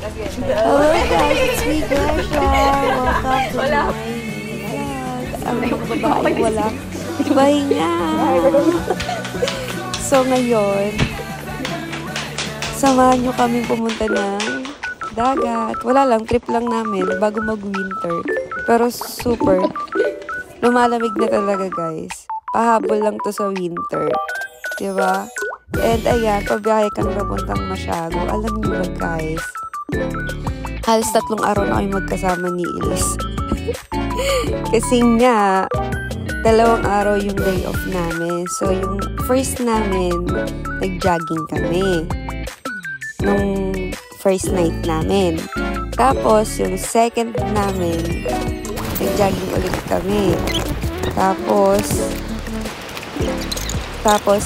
Hello guys, it's me Gresha. Welcome to my vlog. Ang mga babae wala pahinga. So ngayon, samahan nyo kami pumunta ng dagat. Wala lang, trip lang namin bago mag-winter. Pero super, lumalamig na talaga guys. Pahabol lang to sa winter. Diba? And ayan, pabiyahe kami papuntang Masiago. Alam niyo ba guys, halos 3 araw na kami magkasama ni Ilis. Kasi nga, 2 araw yung day off namin. So, yung first namin, nag-jogging kami. Nung first night namin. Tapos, yung second namin, nag-jogging ulit kami. Tapos,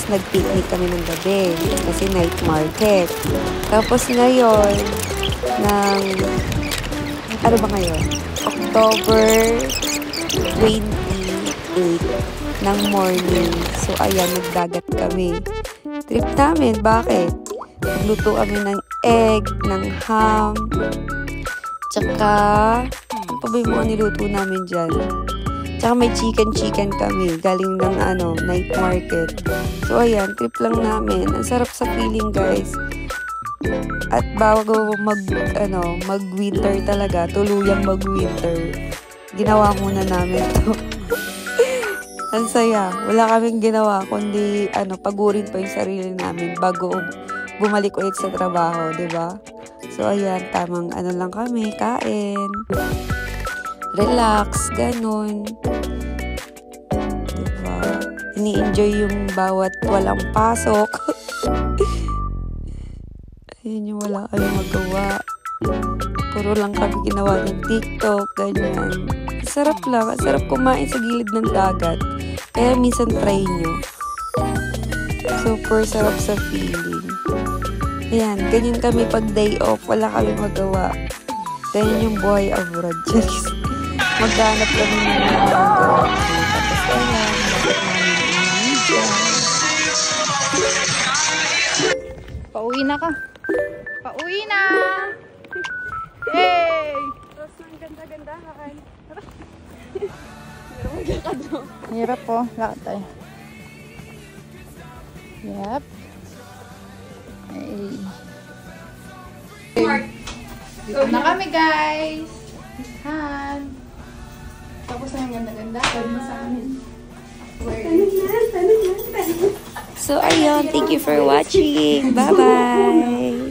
nag-picnic kami ng gabi. Kasi night market. Tapos, ngayon, ano ba ngayon? October 28 ng morning. So, ayan, nagdagat kami. Trip namin. Bakit? Nagluto kami ng egg, ng ham, tsaka, ano pa ba yung mga niluto namin dyan? Tsaka may chicken kami, galing ng night market. So, ayan, trip lang namin. Ang sarap sa feeling, guys. At bago mag-winter talaga, tuluyang mag-winter, ginawa muna namin to. Ang saya. Wala kaming ginawa, kundi, pagurin pa yung sarili namin bago bumalik ulit sa trabaho, diba? So, ayan, tamang lang kami, kain, relax, ganun. Diba? Ini-enjoy yung bawat walang pasok. Ayun yung wala kami magawa. Puro lang kami ginawa ng TikTok, ganyan. Sarap lang. Sarap kumain sa gilid ng dagat. Kaya minsan try nyo. Super sarap sa feeling. Ayan, ganyan kami pag day off. Wala kami magawa. Ganyan yung buhay abroad. Just maghanap kami ng mga magawa. Tapos ayan, bakit namin i-media. Pauwi na ka. Pauwi na! Hey! Tapos ang ganda-gandahan. Hirap po. Lakad tayo. Yep. Hey. Dito na kami guys. Han. Tapos na yung ganda-ganda. Pwede mo sa amin. So, ayun. Thank you for watching. Bye-bye!